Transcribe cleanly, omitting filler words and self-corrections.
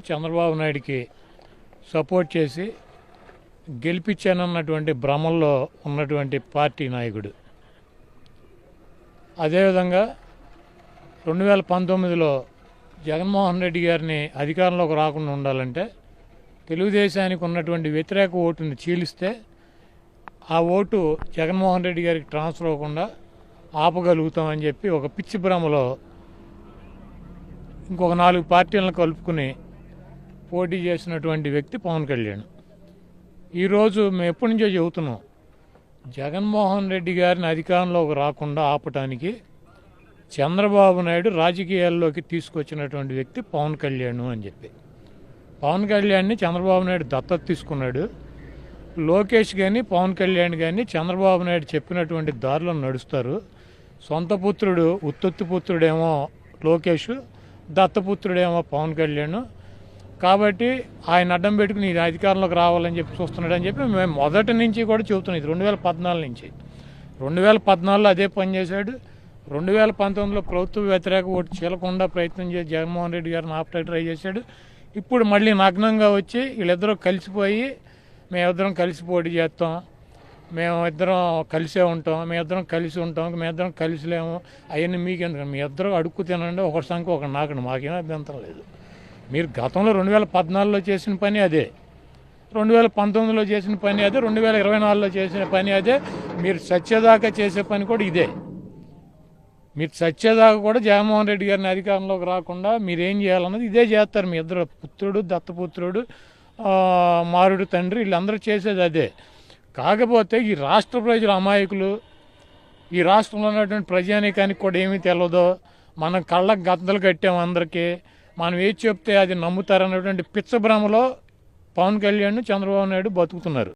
చంద్రబాబు నాయుడికి సపోర్ట్ చేసి గెలిపించానన్నటువంటి భ్రమల్లో ఉన్నటువంటి పార్టీ నాయకుడు. అదేవిధంగా 2019లో జగన్మోహన్ రెడ్డి గారిని అధికారంలోకి రాకుండా ఉండాలంటే తెలుగుదేశానికి ఉన్నటువంటి వ్యతిరేక ఓటుని చీలిస్తే ఆ ఓటు జగన్మోహన్ రెడ్డి గారికి ట్రాన్స్ఫర్ అవ్వకుండా ఆపగలుగుతామని చెప్పి ఒక పిచ్చి భ్రమలో ఇంకొక 4 పార్టీలను కలుపుకుని పోటీ చేసినటువంటి వ్యక్తి పవన్ కళ్యాణ్. ఈరోజు మేము ఎప్పటి నుంచో చెబుతున్నాం, జగన్మోహన్ రెడ్డి గారిని అధికారంలోకి రాకుండా ఆపటానికి చంద్రబాబు నాయుడు రాజకీయాల్లోకి తీసుకొచ్చినటువంటి వ్యక్తి పవన్ కళ్యాణ్ అని చెప్పి. పవన్ కళ్యాణ్ని చంద్రబాబు నాయుడు దత్తత తీసుకున్నాడు. లోకేష్ కానీ పవన్ కళ్యాణ్ కానీ చంద్రబాబు నాయుడు చెప్పినటువంటి దారిలో నడుస్తారు. సొంత పుత్రుడు ఉత్తొత్తి పుత్రుడేమో లోకేష్, దత్తపుత్రుడేమో పవన్ కళ్యాణ్. కాబట్టి ఆయన అడ్డం పెట్టుకుని ఇది అధికారంలోకి రావాలని చెప్పి చూస్తున్నాడు అని చెప్పి మేము మొదటి నుంచి కూడా చెబుతున్నాం. ఇది 2014 నుంచి. 2014లో అదే పని చేశాడు. 2019లో ప్రభుత్వ వ్యతిరేక ఓటు చీలకుండా ప్రయత్నం చేసి జగన్మోహన్ రెడ్డి గారిని ఆపటానికి ట్రై చేశాడు. ఇప్పుడు మళ్ళీ నగ్నంగా వచ్చి వీళ్ళిద్దరూ కలిసిపోయి మేమిద్దరం కలిసి పోటీ చేస్తాం, మేమిద్దరం కలిసే ఉంటాం, మేమిద్దరం కలిసి ఉంటాం, మేమిద్దరం కలిసిలేము, అవన్నీ మీకెందుకు, మీ ఇద్దరు అడుక్కు తినండి, ఒకరి సంఖ్య ఒకటి నాకండి, మాకేం అభ్యంతరం లేదు. మీరు గతంలో 2014లో చేసిన పని అదే, 2019లో చేసిన పని అదే, 2024లో చేసిన పని అదే, మీరు సత్యదాకా చేసే పని కూడా ఇదే. మీరు సత్యదాకా కూడా జగన్మోహన్ రెడ్డి గారిని అధికారంలోకి రాకుండా మీరేం చేయాలన్నది ఇదే చేస్తారు. మీ ఇద్దరు పుత్రుడు, దత్తపుత్రుడు, మారుడు తండ్రి, వీళ్ళందరూ చేసేది అదే. కాకపోతే ఈ రాష్ట్ర ప్రజల అమాయకులు, ఈ రాష్ట్రంలో ఉన్నటువంటి ప్రజానీకానికి కూడా ఏమీ తెలియదో, మనం కళ్ళకు గద్దలు కట్టాము అందరికీ, మనం ఏది చెప్తే అది నమ్ముతారన్నటువంటి పిచ్చభ్రమలో పవన్ కళ్యాణ్, చంద్రబాబు నాయుడు బతుకుతున్నారు.